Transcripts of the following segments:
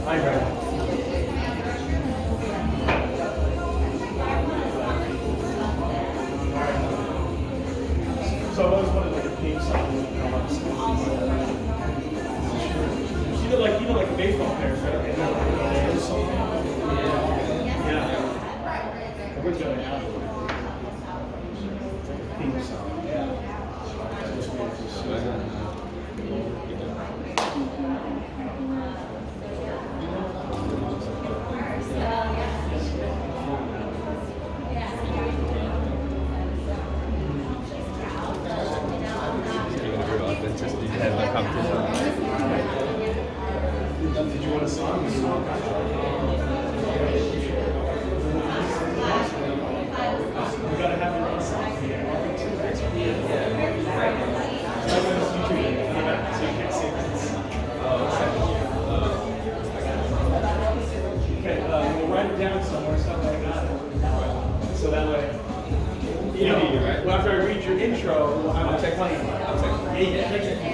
Hi, Greg. So I've always wanted like a theme song. You know, like a baseball player, right? Yeah. I would go to have a theme song. Did you want a song? We gotta have your own song. Okay, we'll write it down somewhere so I got it. So that way, you know, well, after I read your intro, we'll have a playing. Yeah.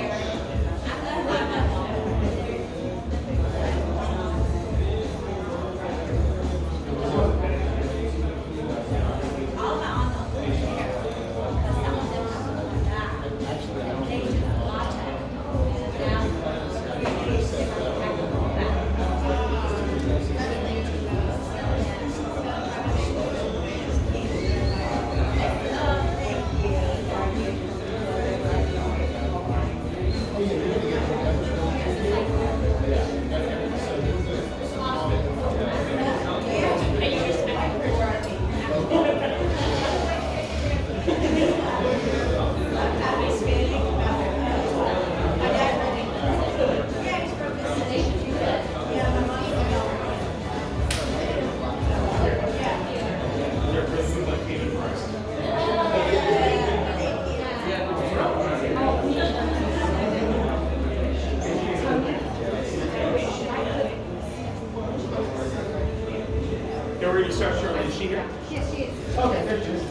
We're going to start shortly. Is she here? Yes, she is. Okay, there she is.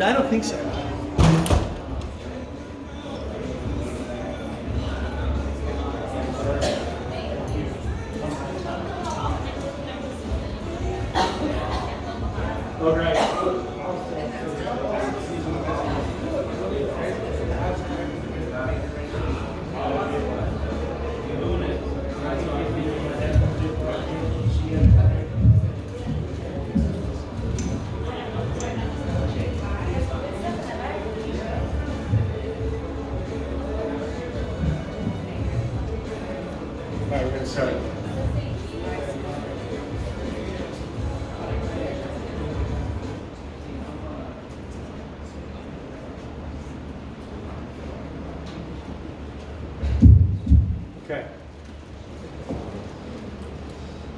I don't think so. All right. All right, we're going to start. Okay.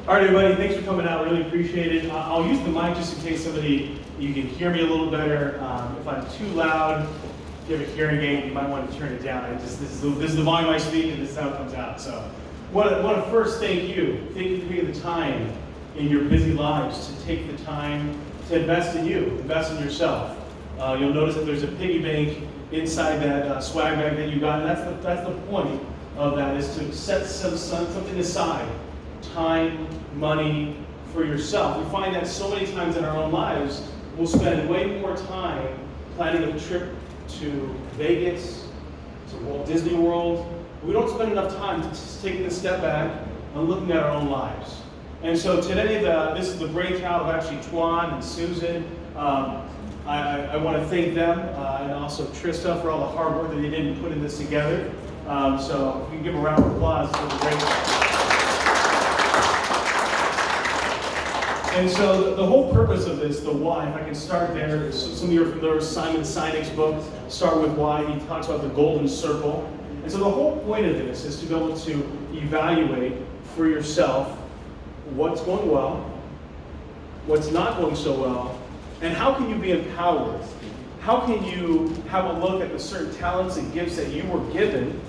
All right, everybody, thanks for coming out. Really appreciate it. I'll use the mic just in case you can hear me a little better. If I'm too loud, if you have a hearing aid, you might want to turn it down. This is the volume I speak, and this is how it comes out. So, want to first thank you. Thank you for taking the time in your busy lives to take the time to invest in you, invest in yourself. You'll notice that there's a piggy bank inside that swag bag that you got, and that's the point of that, is to set something aside, time, money for yourself. We find that so many times in our own lives, we'll spend way more time planning a trip to Vegas, to Walt Disney World. We don't spend enough time taking a step back and looking at our own lives. And so today, this is the brainchild of actually Tuan and Susan. I want to thank them and also Trista for all the hard work that they did in putting this together. So if you can give a round of applause for the great work. And so the whole purpose of this, the why, if I can start there, some of you are familiar with Simon Sinek's book, Start With Why. He talks about the golden circle. And so the whole point of this is to be able to evaluate for yourself what's going well, what's not going so well, and how can you be empowered? How can you have a look at the certain talents and gifts that you were given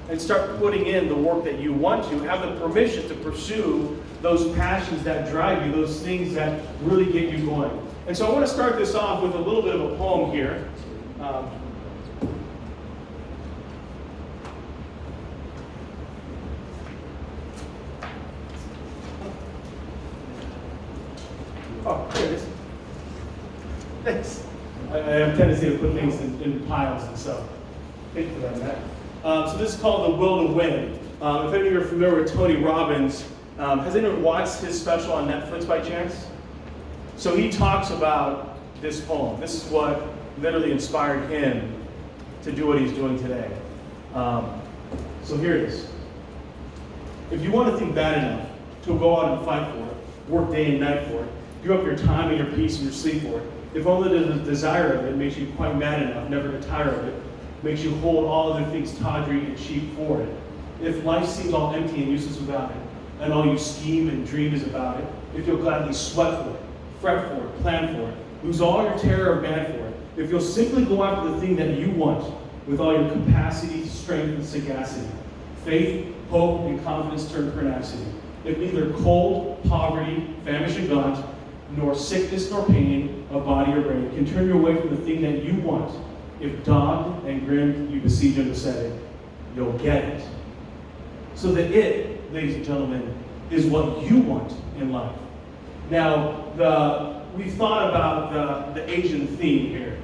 and start putting in the work that you want to, have the permission to pursue those passions that drive you, those things that really get you going. And so I want to start this off with a little bit of a poem here. Oh, there it is. Thanks. I have a tendency to put things in piles, and so thank you for that, Matt. So this is called The Will to Win. If any of you are familiar with Tony Robbins, has anyone watched his special on Netflix by chance? So he talks about this poem. This is what literally inspired him to do what he's doing today. So here it is. If you want a thing bad enough to go out and fight for it, work day and night for it, give up your time and your peace and your sleep for it, if only the desire of it makes you quite mad enough never to tire of it, makes you hold all other things tawdry and cheap for it, if life seems all empty and useless without it, and all you scheme and dream is about it, if you'll gladly sweat for it, fret for it, plan for it, lose all your terror and bad for it, if you'll simply go after the thing that you want with all your capacity, strength, and sagacity, faith, hope, and confidence turn pertinacity, if neither cold, poverty, famish and gaunt, nor sickness nor pain of body or brain can turn you away from the thing that you want, if dogged and grim you besiege and beset it, you'll get it. So that it, ladies and gentlemen, is what you want in life. Now, we thought about the Asian theme here,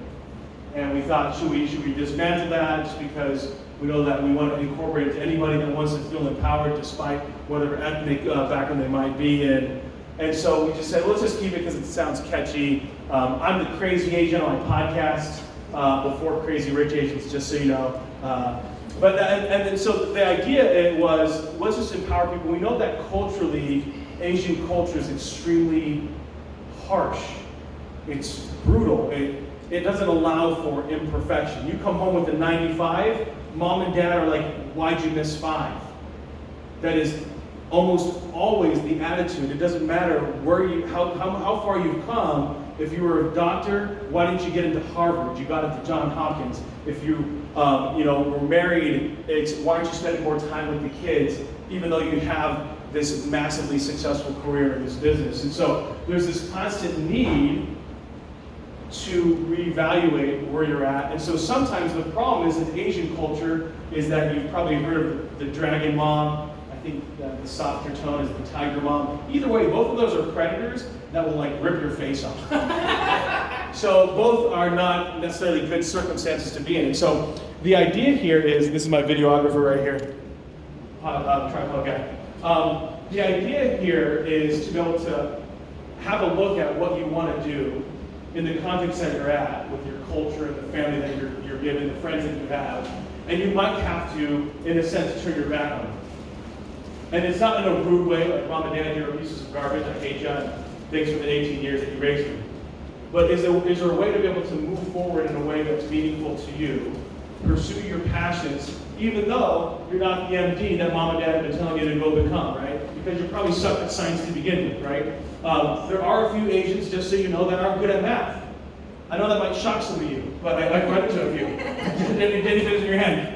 and we thought, should we dismantle that just because we know that we want to incorporate it to anybody that wants to feel empowered despite whatever ethnic background they might be in. And so we just said, let's just keep it because it sounds catchy. I'm the Crazy Asian on my podcast before Crazy Rich Asians, just so you know. And so the idea was, let's just empower people. We know that culturally, Asian culture is extremely harsh. It's brutal. It doesn't allow for imperfection. You come home with a 95, mom and dad are like, why'd you miss 5? That is almost always the attitude. It doesn't matter how far you've come. If you were a doctor, why didn't you get into Harvard? You got into Johns Hopkins. If you were married, it's why aren't you spending more time with the kids, even though you have this massively successful career in this business. And so there's this constant need to reevaluate where you're at. And so sometimes the problem is in Asian culture is that you've probably heard of the dragon mom. I think the softer tone is the tiger mom. Either way, both of those are predators that will like rip your face off. So both are not necessarily good circumstances to be in. And so the idea here is, this is my videographer right here, tripod guy. The idea here is to be able to have a look at what you want to do in the context that you're at, with your culture and the family that you're given, the friends that you have. And you might have to, in a sense, turn your back on it. And it's not in a rude way, like mom and dad, you're pieces of garbage, I hate you, thanks for the 18 years that you raised me. But is there a way to be able to move forward in a way that's meaningful to you, pursue your passions, even though you're not the MD that mom and dad have been telling you to go become, right? Because you're probably sucked at science to begin with, right? There are a few Asians, just so you know, that aren't good at math. I know that might shock some of you, but I've run into a few. Anything in your hand?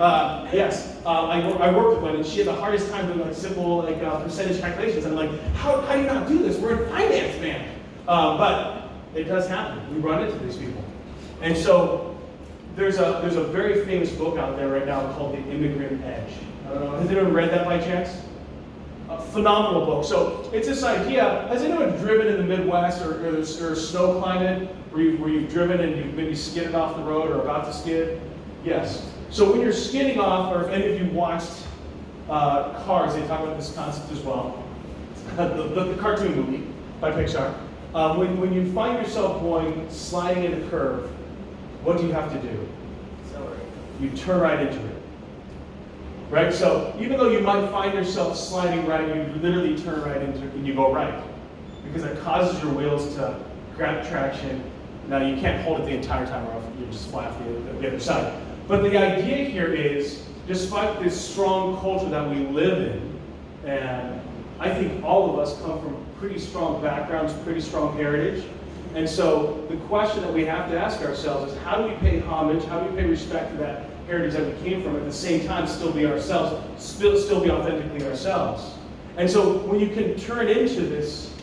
Yes, I worked with one, and she had the hardest time doing like simple percentage calculations. And I'm like, how do you not do this? We're in finance, man. But it does happen. We run into these people, and so there's a very famous book out there right now called The Immigrant Edge. I don't know. Has anyone read that by chance? A phenomenal book. So it's this idea. Has anyone driven in the Midwest or snow climbing where you've driven and you've maybe skidded off the road or about to skid? Yes. So when you're skidding off, or if any of you watched Cars, they talk about this concept as well. The cartoon movie by Pixar. When you find yourself sliding in a curve, what do you have to do? Accelerate. You turn right into it. Right? So even though you might find yourself sliding right, you literally turn right into it and you go right. Because it causes your wheels to grab traction. Now you can't hold it the entire time or else you just fly off the other side. But the idea here is, despite this strong culture that we live in, and I think all of us come from pretty strong backgrounds, pretty strong heritage. And so the question that we have to ask ourselves is, how do we pay homage, how do we pay respect to that heritage that we came from, at the same time still be ourselves, still be authentically ourselves? And so when you can turn into this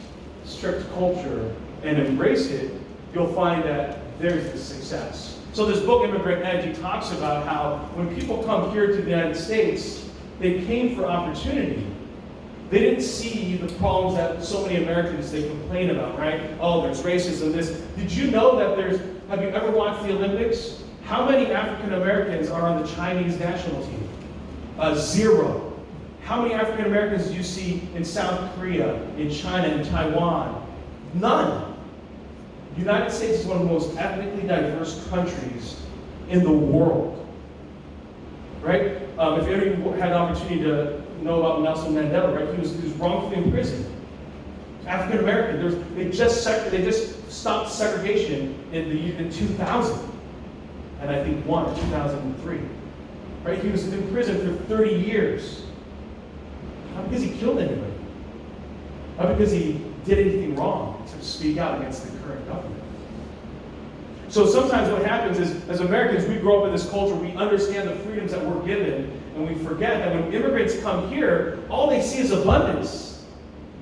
strict culture and embrace it, you'll find that there's the success. So this book, Immigrant Edge, he talks about how when people come here to the United States, they came for opportunity. They didn't see the problems that so many Americans, they complain about, right? Oh, there's racism, this. Did you know that have you ever watched the Olympics? How many African Americans are on the Chinese national team? 0. How many African Americans do you see in South Korea, in China, in Taiwan? None. The United States is one of the most ethnically diverse countries in the world, right? If any of you had an opportunity to know about Nelson Mandela, right? He was wrongfully imprisoned. African American. They just stopped segregation in 2000, and I think 2003. Right? He was in prison for 30 years. Not because he killed anybody. Not because he did anything wrong, except speak out against the current government. So sometimes what happens is, as Americans, we grow up in this culture, we understand the freedoms that we're given, and we forget that when immigrants come here, all they see is abundance.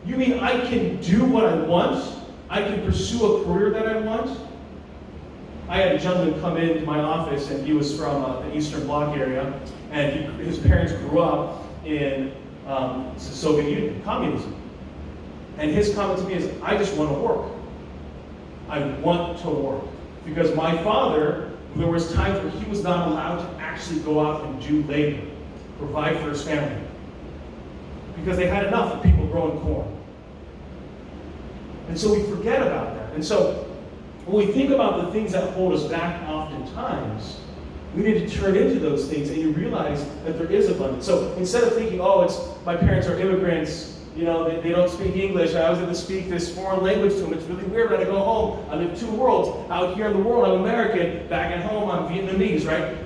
You mean I can do what I want? I can pursue a career that I want? I had a gentleman come into my office, and he was from the Eastern Bloc area, and his parents grew up in the Soviet Union, communism. And his comment to me is, I just want to work. I want to work. Because my father, there was times where he was not allowed to actually go out and do labor, provide for his family. Because they had enough of people growing corn. And so we forget about that. And so when we think about the things that hold us back oftentimes, we need to turn into those things and you realize that there is abundance. So instead of thinking, oh, it's my parents are immigrants, you know, they don't speak English, I was going to speak this foreign language to them, it's really weird when I go home, I live 2 worlds, out here in the world I'm American, back at home I'm Vietnamese, right?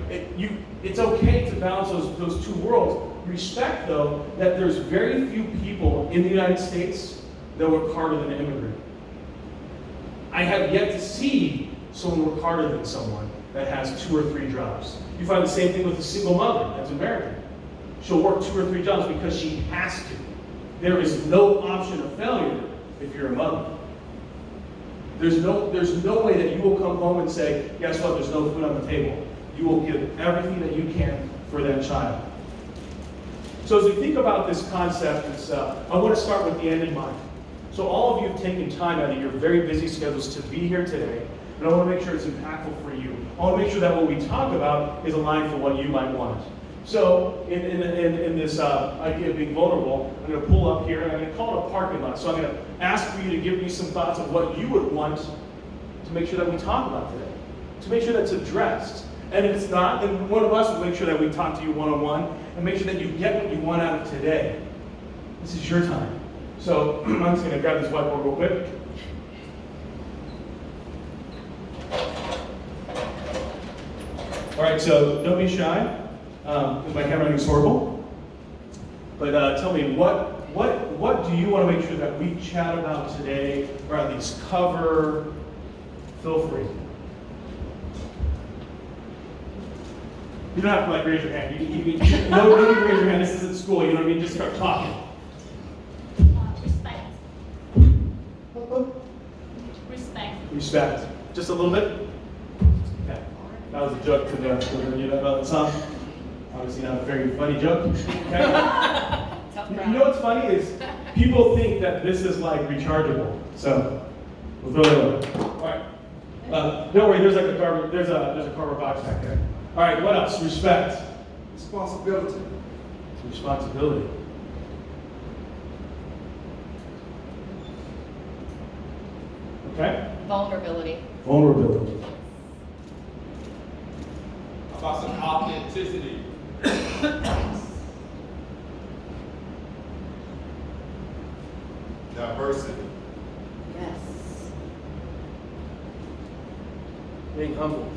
It's okay to balance those 2 worlds. Respect, though, that there's very few people in the United States that work harder than an immigrant. I have yet to see someone work harder than someone that has 2 or 3 jobs. You find the same thing with a single mother that's American. She'll work 2 or 3 jobs because she has to. There is no option of failure if you're a mother. There's no way that you will come home and say, guess what, there's no food on the table. You will give everything that you can for that child. So as we think about this concept, I want to start with the end in mind. So all of you have taken time out of your very busy schedules to be here today, and I want to make sure it's impactful for you. I want to make sure that what we talk about is aligned for what you might want. So in this idea of being vulnerable, I'm going to pull up here and I'm going to call it a parking lot. So I'm going to ask for you to give me some thoughts of what you would want to make sure that we talk about today, to make sure that's addressed. And if it's not, then one of us will make sure that we talk to you one-on-one and make sure that you get what you want out of today. This is your time. So I'm just going to grab this whiteboard real quick. All right, so don't be shy. Because my handwriting is horrible. But tell me, what do you want to make sure that we chat about today, or at least cover? Feel free. You don't have to raise your hand. No need to raise your hand. This isn't school. You know what I mean? Just start talking. Respect. Respect. Respect. Just a little bit. Okay. That was a joke to the you know about the song. Obviously not a very funny joke. Okay? You know what's funny is people think that this is like rechargeable. So we'll throw it away. All right. Don't worry. There's a cardboard box back there. All right. What else? Respect. Responsibility. Responsibility. Okay. Vulnerability. Vulnerability. How about some authenticity? Diversity. Yes. Being humble.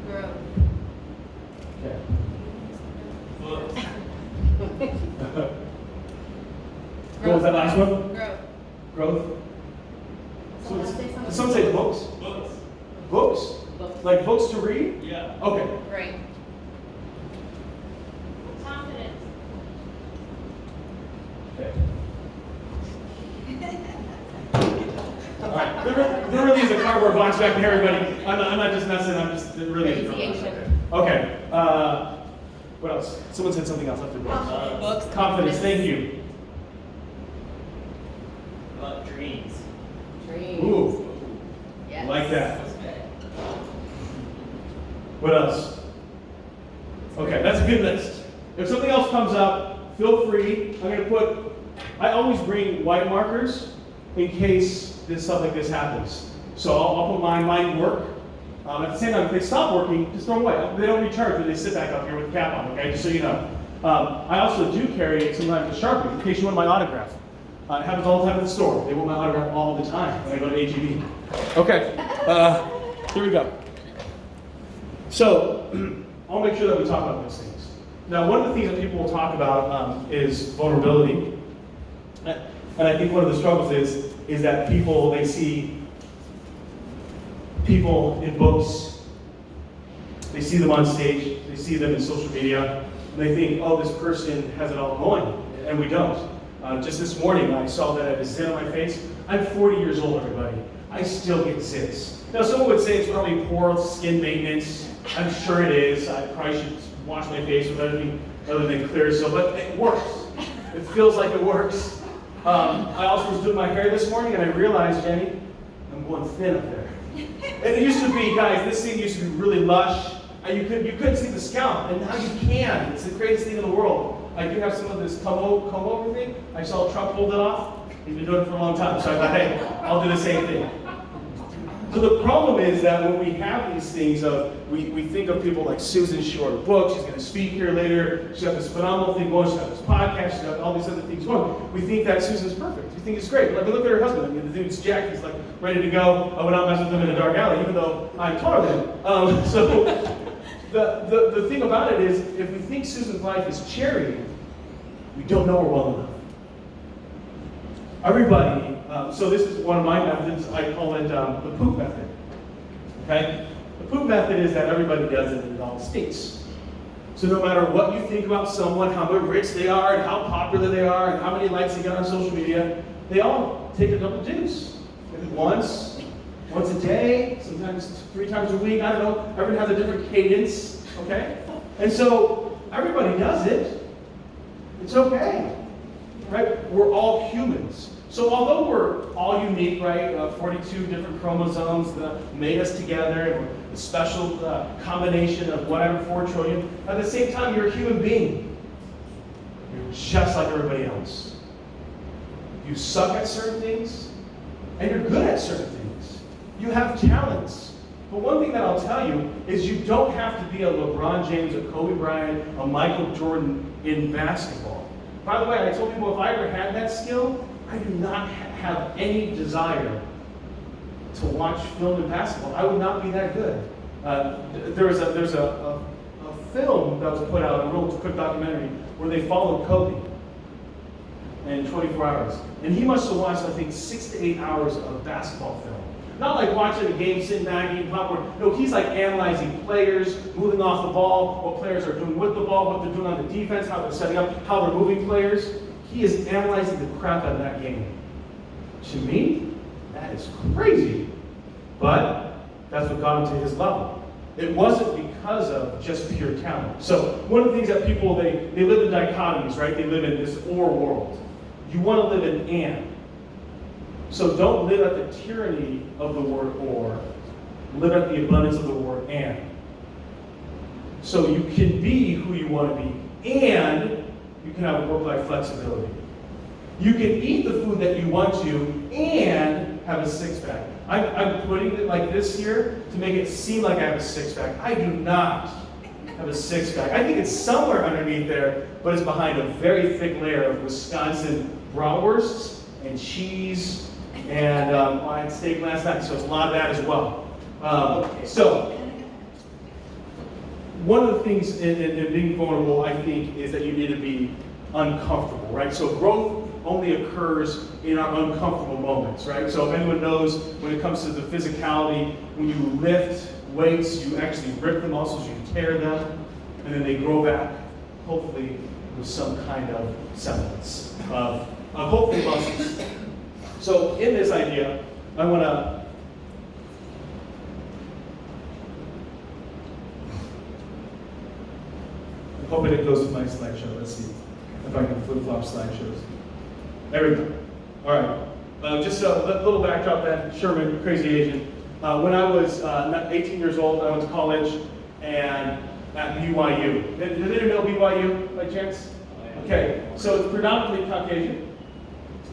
Growth. Okay. What was that last one? Growth. Growth. Someone else say something? Did someone say books? Books. Books? Books. Like books to read? Yeah. Okay. Great. Confidence. Okay. All right, there really is a cardboard box back there, everybody. I'm not just messing, there really is a cardboard box back there. Okay, what else? Someone said something else after books. Books. Confidence, thank you. Dreams. Dreams. Ooh, Yes. like that. What else? Okay, that's a good list. If something else comes up, feel free. I always bring white markers in case stuff like this happens. So I'll put mine work. At the same time, if they stop working, just throw them away. They don't recharge when they sit back up here with the cap on, okay? Just so you know. I also do carry sometimes a Sharpie in case you want my autograph. It happens all the time at the store. They want my autograph all the time when I go to HEB. Okay, here we go. So, I'll make sure that we talk about those things. Now, one of the things that people will talk about is vulnerability. And I think one of the struggles is that they see people in books, they see them on stage, they see them in social media, and they think, oh, this person has it all going, and we don't. Just this morning, I saw that I had a zit on my face. I'm 40 years old, everybody. I still get zits. Now, someone would say it's probably poor skin maintenance. I'm sure it is. I probably should wash my face with anything other than Clearasil, but it works. It feels like it works. I also was doing my hair this morning, and I realized, Jenny, I'm going thin up there. And it used to be, guys, this thing used to be really lush. And you couldn't see the scalp, and now you can. It's the greatest thing in the world. I do have some of this comb over thing. I saw Trump pulled it off. He's been doing it for a long time, so I thought, hey, I'll do the same thing. So the problem is that when we have these things we think of people like Susan, she wrote a book, she's going to speak here later, she's got this phenomenal thing going, she's got this podcast, she's got all these other things going. We think that Susan's perfect. We think it's great. Like, look at her husband. I mean, the dude's jacked, he's like ready to go. I would not mess with him in a dark alley, even though I'm taller than him. So the thing about it is, if we think Susan's life is cherry, we don't know her well enough. Everybody, so this is one of my methods, I call it the poop method. Okay? The poop method is that everybody does it and it all stinks. So no matter what you think about someone, how rich they are, and how popular they are, and how many likes they get on social media, they all take a double deuce. Maybe once a day, sometimes 3 times a week, I don't know. Everyone has a different cadence, okay? And so everybody does it. It's okay. Right? We're all humans. So although we're all unique, right, 42 different chromosomes that made us together, and we're a special combination of whatever 4 trillion, at the same time, you're a human being. You're just like everybody else. You suck at certain things, and you're good at certain things. You have talents. But one thing that I'll tell you is you don't have to be a LeBron James, a Kobe Bryant, a Michael Jordan in basketball. By the way, I told people if I ever had that skill, I do not have any desire to watch film and basketball. I would not be that good. There's a film that was put out, a real quick documentary, where they followed Kobe in 24 hours. And he must have watched, I think, 6 to 8 hours of basketball film. Not like watching a game, sitting back, eating popcorn. No, he's like analyzing players, moving off the ball, what players are doing with the ball, what they're doing on the defense, how they're setting up, how they're moving players. He is analyzing the crap out of that game. To me, that is crazy. But that's what got him to his level. It wasn't because of just pure talent. So one of the things that people, they live in dichotomies, right? They live in this or world. You want to live in and. So don't live at the tyranny of the word or. Live at the abundance of the word and. So you can be who you want to be, and you can have work-life flexibility. You can eat the food that you want to and have a six-pack. I'm putting it like this here to make it seem like I have a six-pack. I do not have a six-pack. I think it's somewhere underneath there, but it's behind a very thick layer of Wisconsin bratwursts and cheese, and I had steak last night, so it's a lot of that as well. So one of the things in being vulnerable, I think, is that you need to be uncomfortable, right? So growth only occurs in our uncomfortable moments, right? So if anyone knows, when it comes to the physicality, when you lift weights, you actually rip the muscles, you tear them, and then they grow back, hopefully with some kind of semblance of hopefully muscles. So in this idea, I want to I'm hoping it goes to my slideshow. Let's see if I can flip-flop slideshows. There we go. All right. Just a little backdrop then. Sherman, crazy Asian. When I was 18 years old, I went to college and at BYU. Did anyone know BYU by chance? Okay, so it's predominantly Caucasian.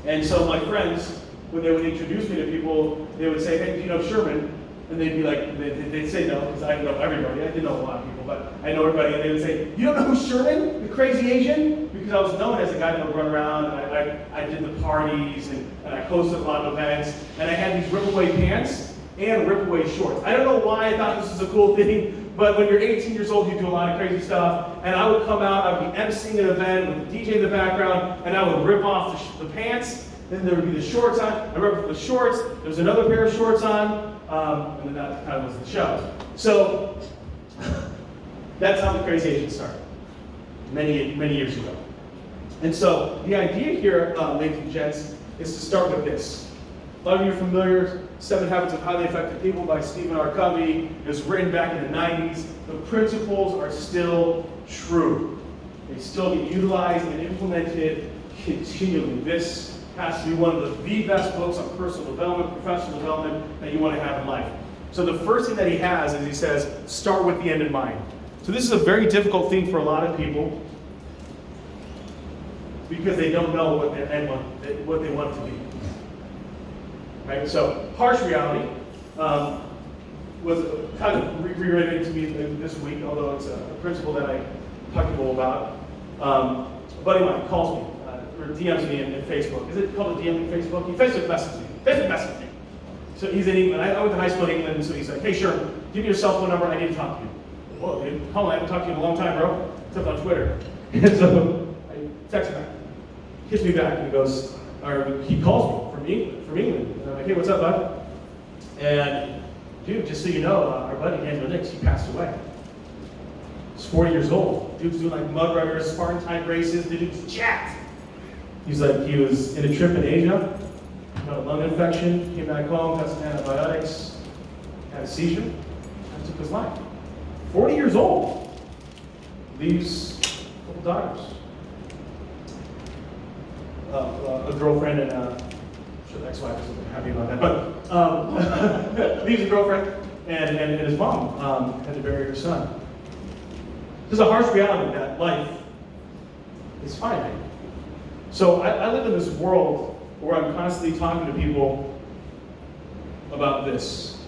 And so my friends, when they would introduce me to people, they would say, hey, do you know Sherman? And they'd be like, they'd say no, because I know everybody. I didn't know a lot of people, but I know everybody. And they would say, you don't know who Sherman, the crazy Asian? Because I was known as a guy that would run around, and I did the parties, and I hosted a lot of events, and I had these rip-away pants and rip-away shorts. I don't know why I thought this was a cool thing, but when you're 18 years old, you do a lot of crazy stuff, and I would come out, I would be emceeing an event with the DJ in the background, and I would rip off the pants, then there would be the shorts on. I remember the shorts, there was another pair of shorts on, and then that kind of was the show. So that's how the Crazy Asian started, many years ago. And so the idea here, ladies and gents, is to start with this. A lot of you are familiar, 7 Habits of Highly Effective People by Stephen R. Covey. It was written back in the 90s. The principles are still true. They still get utilized and implemented continually. This has to be one of the best books on personal development, professional development that you want to have in life. So the first thing that he has is he says, start with the end in mind. So this is a very difficult thing for a lot of people because they don't know what their end what they want it to be. Right? So harsh reality was kind of rewritten to me this week, although it's a principle that I talk to people about. A buddy of mine calls me or DMs me in Facebook. Is it called a DM in Facebook? He Facebook messages me. Facebook messages me. So he's in England. I went to high school in England, so he's like, hey, sure, give me your cell phone number. I need to talk to you. Whoa, dude, call me. I haven't talked to you in a long time, bro. Except on Twitter. And so I text him back. He hits me back and he goes, or he calls me from England. And I'm like, hey, what's up, bud? And dude, just so you know, our buddy Andrew Nix, he passed away. He's 40 years old. Dude's doing like mud runners, Spartan type races. The dude's jacked. He's like, he was in a trip in Asia, got a lung infection, came back home, got some antibiotics, had a seizure, and took his life. 40 years old. Leaves a couple daughters. A girlfriend and I'm sure the ex-wife isn't happy about that, but leaves a girlfriend and his mom had to bury her son. There's a harsh reality that life is finite. So I live in this world where I'm constantly talking to people about this.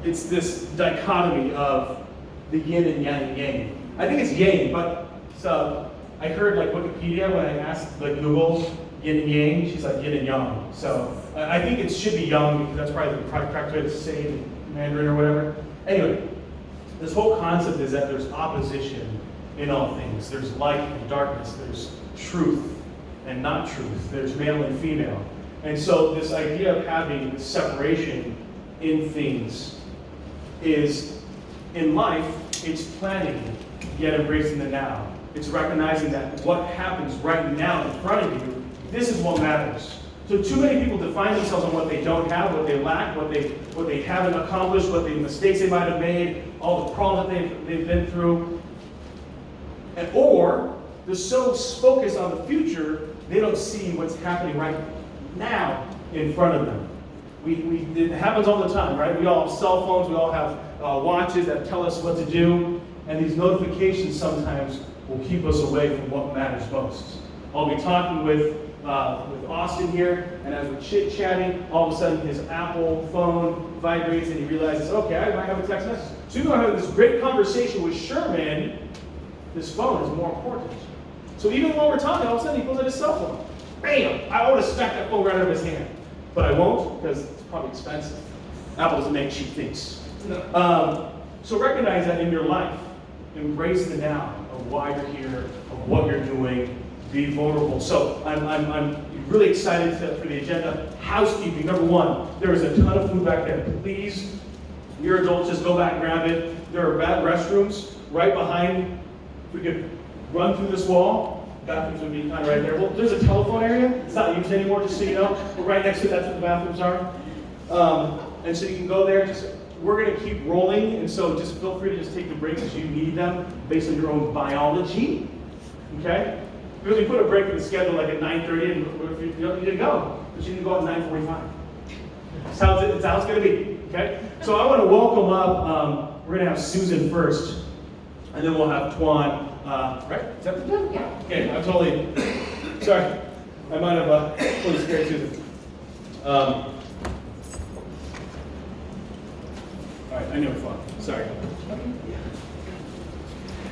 It's this dichotomy of the yin and yang. I think it's yang, but so I heard like Wikipedia when I asked like Google yin and yang, she's like yin and yang. So I think it should be yang because that's probably the correct way to say it in Mandarin or whatever. Anyway, this whole concept is that there's opposition in all things. There's light and darkness. There's truth and not truth. There's male and female. And so this idea of having this separation in things is, in life, it's planning, yet embracing the now. It's recognizing that what happens right now in front of you, this is what matters. So too many people define themselves on what they don't have, what they lack, what they haven't accomplished, what the mistakes they might have made, all the problems that they've been through. Or they're so focused on the future, they don't see what's happening right now in front of them. It happens all the time, right? We all have cell phones, we all have watches that tell us what to do, and these notifications sometimes will keep us away from what matters most. I'll be talking with Austin here, and as we're chit-chatting, all of a sudden his Apple phone vibrates and he realizes, okay, I might have a text message. So even though I'm having this great conversation with Sherman, his phone is more important. So even while we're talking, all of a sudden he pulls out his cell phone. Bam! I want to smack that phone right out of his hand. But I won't, because it's probably expensive. Apple doesn't make cheap things. So recognize that in your life. Embrace the now of why you're here, of what you're doing. Be vulnerable. So I'm really excited for the agenda. Housekeeping, number one. There is a ton of food back there. Please, you're adults, just go back and grab it. There are bad restrooms right behind. We could run through this wall, Bathrooms would be kind of right there. Well, there's a telephone area. It's not used anymore, just so you know. But right next to it, that's what the bathrooms are. And so you can go there. We're going to keep rolling, and so just feel free to just take the breaks as you need them based on your own biology. Okay? Because we put a break in the schedule like at 9:30, and if you don't need to go, but you need to go at 9:45. That's how it's going to be. Okay? So I want to welcome up. We're going to have Susan first, and then we'll have Twan. Right? Is that what we're doing? Yeah. Okay, I'm totally sorry. I might have totally scared Susan. All right, I know it's fun. Sorry.